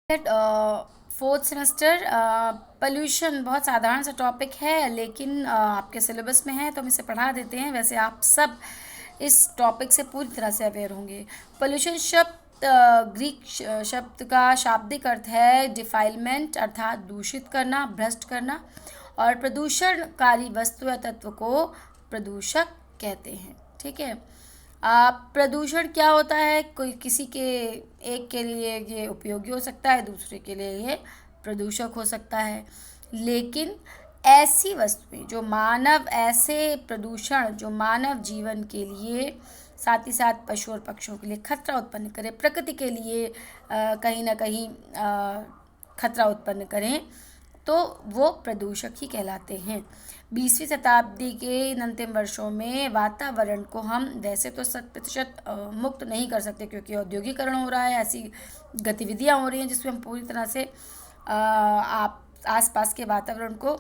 Fourth semester pollution बहुत साधारण सा टॉपिक है, लेकिन आपके सिलेबस में है तो हम इसे पढ़ा देते हैं। वैसे आप सब इस टॉपिक से पूरी तरह से अवेयर होंगे। पोल्यूशन शब्द ग्रीक शब्द का शाब्दिक अर्थ है डिफाइलमेंट, अर्थात दूषित करना, भ्रष्ट करना, और प्रदूषणकारी वस्तु या तत्व को प्रदूषक कहते हैं। ठीक है। प्रदूषण क्या होता है? कोई किसी के एक के लिए ये उपयोगी हो सकता है, दूसरे के लिए ये प्रदूषक हो सकता है। लेकिन ऐसी वस्तुएं जो मानव ऐसे प्रदूषण जो मानव जीवन के लिए, साथ ही साथ पशु और पक्षियों के लिए खतरा उत्पन्न करे, प्रकृति के लिए कहीं ना कहीं खतरा उत्पन्न करें, तो वो प्रदूषक ही कहलाते हैं। 20वीं शताब्दी के इन अंतिम वर्षों में वातावरण को हम वैसे तो 100% मुक्त नहीं कर सकते, क्योंकि औद्योगिकरण हो रहा है, ऐसी गतिविधियां हो रही हैं जिसमें हम पूरी तरह से आप आसपास के वातावरण को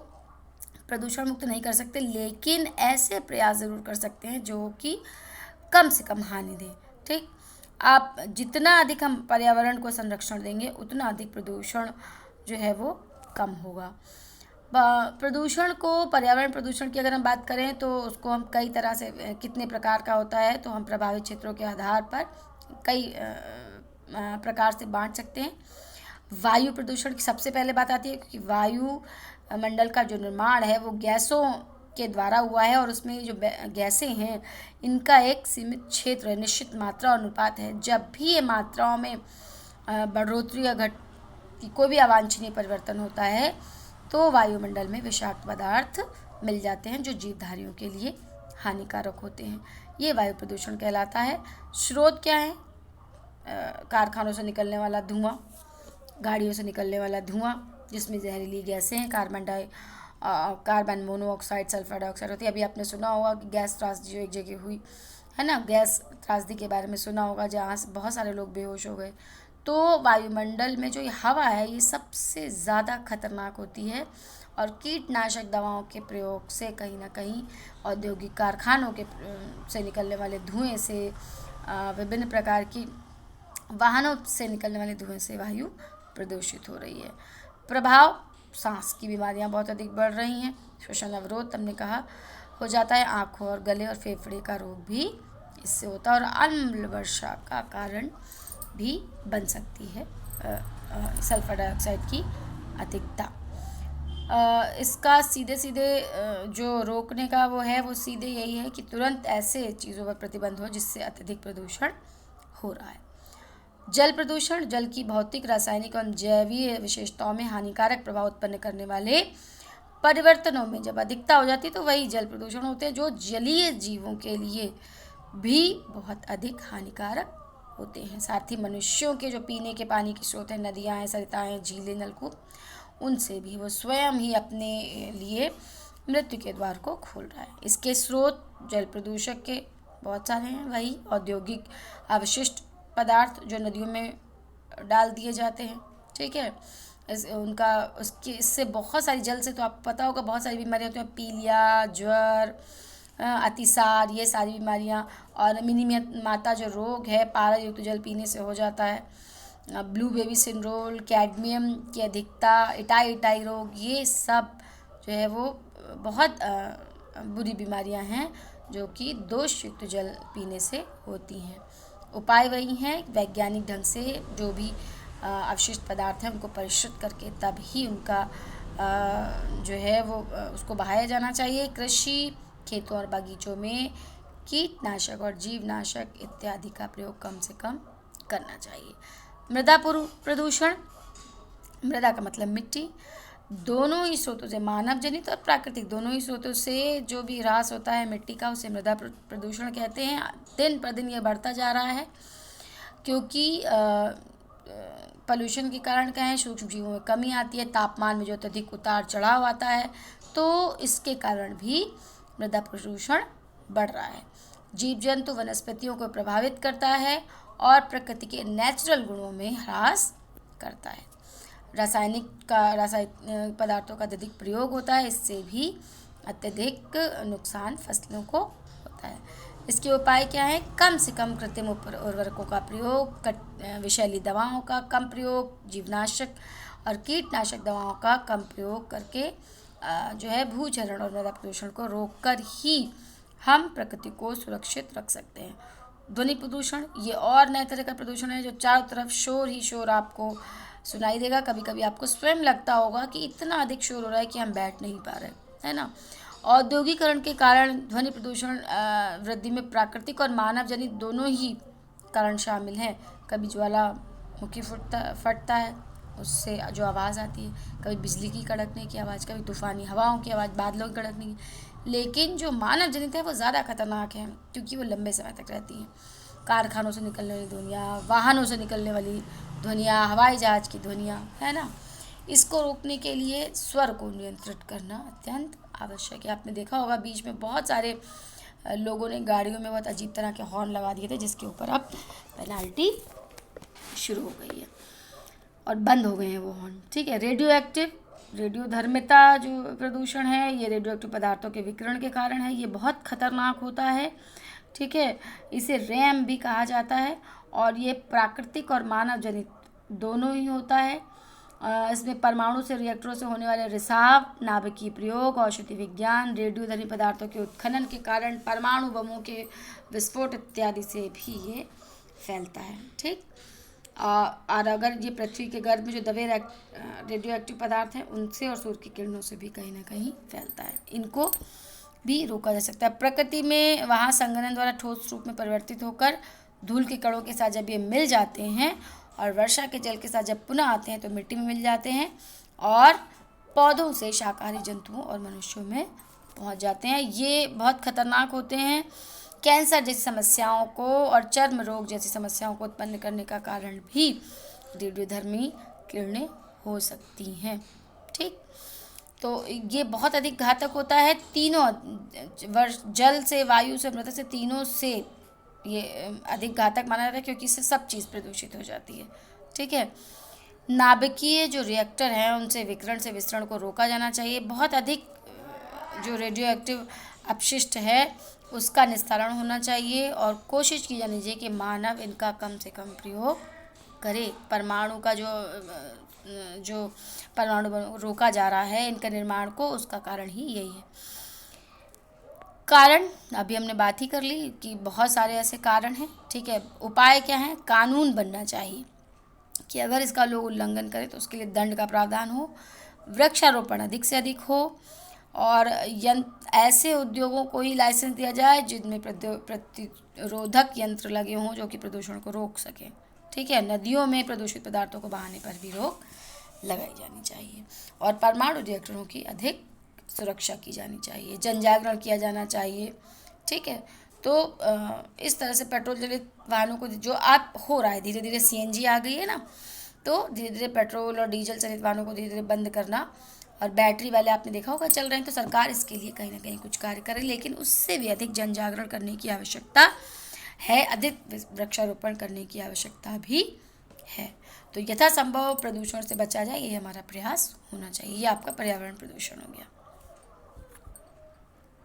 प्रदूषण मुक्त नहीं कर सकते। लेकिन ऐसे प्रयास ज़रूर कर सकते हैं जो कि कम से कम हानि दें। ठीक। आप जितना अधिक हम पर्यावरण को संरक्षण देंगे, उतना अधिक प्रदूषण जो है वो कम होगा। प्रदूषण को, पर्यावरण प्रदूषण की अगर हम बात करें तो उसको हम कई तरह से, कितने प्रकार का होता है तो हम प्रभावित क्षेत्रों के आधार पर कई प्रकार से बांट सकते हैं। वायु प्रदूषण की सबसे पहले बात आती है, क्योंकि वायु मंडल का जो निर्माण है वो गैसों के द्वारा हुआ है, और उसमें जो गैसें हैं इनका एक सीमित क्षेत्र है, निश्चित मात्रा और अनुपात है। जब भी ये मात्राओं में बढ़ोतरी या कोई भी अवांछनीय परिवर्तन होता है तो वायुमंडल में विषाक्त पदार्थ मिल जाते हैं जो जीवधारियों के लिए हानिकारक होते हैं। ये वायु प्रदूषण कहलाता है। स्रोत क्या है? कारखानों से निकलने वाला धुआं, गाड़ियों से निकलने वाला धुआं जिसमें जहरीली गैसें हैं, कार्बन मोनोऑक्साइड, सल्फर डाइऑक्साइड होती है। अभी आपने सुना होगा कि गैस त्रासदी जो एक जगह हुई है ना, गैस त्रासदी के बारे में सुना होगा, जहाँ से बहुत सारे लोग बेहोश हो गए। तो वायुमंडल में जो ये हवा है ये सबसे ज़्यादा खतरनाक होती है, और कीटनाशक दवाओं के प्रयोग से, कहीं ना कहीं औद्योगिक कारखानों के से निकलने वाले धुएं से, विभिन्न प्रकार की वाहनों से निकलने वाले धुएं से वायु प्रदूषित हो रही है। प्रभाव, सांस की बीमारियां बहुत अधिक बढ़ रही हैं। श्वसन अवरोध हमने कहा हो जाता है। आँखों और गले और फेफड़े का रोग भी इससे होता है, और अम्ल वर्षा का कारण भी बन सकती है सल्फर डाइऑक्साइड की अधिकता। इसका सीधे सीधे जो रोकने का वो है, वो सीधे यही है कि तुरंत ऐसे चीज़ों पर प्रतिबंध हो जिससे अत्यधिक प्रदूषण हो रहा है। जल प्रदूषण, जल की भौतिक, रासायनिक और जैवीय विशेषताओं में हानिकारक प्रभाव उत्पन्न करने वाले परिवर्तनों में जब अधिकता हो जाती है तो वही जल प्रदूषण होते हैं, जो जलीय जीवों के लिए भी बहुत अधिक हानिकारक होते हैं। साथ ही मनुष्यों के जो पीने के पानी के स्रोत हैं, नदियाँ हैं, सरिताएँ, झीलें, नलकूप, उनसे भी वो स्वयं ही अपने लिए मृत्यु के द्वार को खोल रहा है। इसके स्रोत जल प्रदूषक के बहुत सारे हैं। वही औद्योगिक अवशिष्ट पदार्थ जो नदियों में डाल दिए जाते हैं। ठीक है। इससे बहुत सारी, जल से तो आपको पता होगा बहुत सारी बीमारियाँ होती हैं, पीलिया, ज्वर, अतिसार, ये सारी बीमारियाँ। और मिनी माता जो रोग है, पारा युक्त जल पीने से हो जाता है। ब्लू बेबी सिंड्रोम, कैडमियम की अधिकता, इटाई रोग, ये सब जो है वो बहुत बुरी बीमारियां हैं जो कि दोषयुक्त जल पीने से होती हैं। उपाय वही हैं, वैज्ञानिक ढंग से जो भी अवशिष्ट पदार्थ हैं उनको परिष्कृत करके तब ही उनका जो है वो उसको बहाया जाना चाहिए। कृषि, खेतों और बागीचों में कीटनाशक और जीवनाशक इत्यादि का प्रयोग कम से कम करना चाहिए। मृदा प्रदूषण, मृदा का मतलब मिट्टी, दोनों ही स्रोतों से, मानव जनित और प्राकृतिक दोनों ही स्रोतों से जो भी ह्रास होता है मिट्टी का, उसे मृदा प्रदूषण कहते हैं। दिन पर दिन ये बढ़ता जा रहा है, क्योंकि पोल्यूशन के कारण क्या है, सूक्ष्म जीवों में कमी आती है, तापमान में जो अत्यधिक उतार चढ़ाव आता है, तो इसके कारण भी मृदा प्रदूषण बढ़ रहा है। जीव जंतु, वनस्पतियों को प्रभावित करता है और प्रकृति के नेचुरल गुणों में ह्रास करता है। रासायनिक पदार्थों का अत्यधिक प्रयोग होता है, इससे भी अत्यधिक नुकसान फसलों को होता है। इसके उपाय क्या है? कम से कम कृत्रिम उर्वरकों का प्रयोग, विषैली दवाओं का कम प्रयोग, जीवनाशक और कीटनाशक दवाओं का कम प्रयोग करके जो है भूचरण और मृदा प्रदूषण को रोककर ही हम प्रकृति को सुरक्षित रख सकते हैं। ध्वनि प्रदूषण, ये और नए तरह का प्रदूषण है जो चारों तरफ शोर ही शोर आपको सुनाई देगा। कभी कभी आपको स्वयं लगता होगा कि इतना अधिक शोर हो रहा है कि हम बैठ नहीं पा रहे, है ना। औद्योगिकरण के कारण ध्वनि प्रदूषण वृद्धि में प्राकृतिक और मानव जनित दोनों ही कारण शामिल हैं। कभी ज्वालामुखी फटता है, उससे जो आवाज़ आती है, कभी बिजली की कड़कने की आवाज़, कभी तूफ़ानी हवाओं की आवाज़, बादलों की कड़कने की। लेकिन जो मानव जनित है वो ज़्यादा खतरनाक है क्योंकि वो लंबे समय तक रहती हैं। कारखानों से निकलने वाली ध्वनियाँ, वाहनों से निकलने वाली ध्वनियाँ, हवाई जहाज़ की ध्वनियाँ, है ना। इसको रोकने के लिए स्वर को नियंत्रित करना अत्यंत आवश्यक है। आपने देखा होगा बीच में बहुत सारे लोगों ने गाड़ियों में बहुत अजीब तरह के हॉर्न लगा दिए थे जिसके ऊपर अब पेनल्टी शुरू हो गई है और बंद हो गए हैं वो हॉर्न, ठीक है। रेडियोधर्मिता जो प्रदूषण है, ये रेडियो एक्टिव पदार्थों के विकिरण के कारण है। ये बहुत खतरनाक होता है, ठीक है। इसे रैम भी कहा जाता है और ये प्राकृतिक और मानव जनित दोनों ही होता है। इसमें परमाणु से रिएक्टरों से होने वाले रिसाव, नाभिकीय प्रयोग, औषधि विज्ञान, रेडियोधर्मी पदार्थों के उत्खनन के कारण परमाणु बमों के विस्फोट इत्यादि से भी ये फैलता है, ठीक। और अगर ये पृथ्वी के गर्भ में जो दबे रेडियो एक्टिव पदार्थ हैं उनसे और सूर्य की किरणों से भी कहीं ना कहीं फैलता है। इनको भी रोका जा सकता है। प्रकृति में वहाँ संघनन द्वारा ठोस रूप में परिवर्तित होकर धूल के कणों के साथ जब ये मिल जाते हैं और वर्षा के जल के साथ जब पुनः आते हैं तो मिट्टी में मिल जाते हैं और पौधों से शाकाहारी जंतुओं और मनुष्यों में पहुँच जाते हैं। ये बहुत खतरनाक होते हैं। कैंसर जैसी समस्याओं को और चर्म रोग जैसी समस्याओं को उत्पन्न करने का कारण भी रेडियोधर्मी किरणें हो सकती हैं, ठीक। तो ये बहुत अधिक घातक होता है। तीनों जल से, वायु से, मृदा से, तीनों से ये अधिक घातक माना जाता है क्योंकि इससे सब चीज़ प्रदूषित हो जाती है, ठीक है। नाभिकीय जो रिएक्टर हैं उनसे विकिरण से विसरण को रोका जाना चाहिए। बहुत अधिक जो रेडियो एक्टिव अपशिष्ट है उसका निस्तारण होना चाहिए और कोशिश की जानी चाहिए कि मानव इनका कम से कम प्रयोग करे। परमाणु का जो परमाणु रोका जा रहा है इनका निर्माण को, उसका कारण ही यही है। कारण अभी हमने बात ही कर ली कि बहुत सारे ऐसे कारण हैं, ठीक है। उपाय क्या है? कानून बनना चाहिए कि अगर इसका लोग उल्लंघन करें तो उसके लिए दंड का प्रावधान हो, वृक्षारोपण अधिक से अधिक हो और ऐसे उद्योगों को ही लाइसेंस दिया जाए जिनमें प्रतिरोधक यंत्र लगे हों जो कि प्रदूषण को रोक सकें, ठीक है। नदियों में प्रदूषित पदार्थों को बहाने पर भी रोक लगाई जानी चाहिए और परमाणु रिएक्टरों की अधिक सुरक्षा की जानी चाहिए, जन जागरण किया जाना चाहिए, ठीक है। तो इस तरह से पेट्रोल चलित वाहनों को जो आप हो रहा है, धीरे धीरे सीएनजी आ गई है ना, तो धीरे धीरे पेट्रोल और डीजल चलित वाहनों को धीरे धीरे बंद करना और बैटरी वाले आपने देखा होगा चल रहे हैं, तो सरकार इसके लिए कहीं ना कहीं कुछ कार्य करे, लेकिन उससे भी अधिक जन जागरण करने की आवश्यकता है, अधिक वृक्षारोपण करने की आवश्यकता भी है। तो यथासंभव प्रदूषण से बचा जाए, ये हमारा प्रयास होना चाहिए। ये आपका पर्यावरण प्रदूषण हो गया।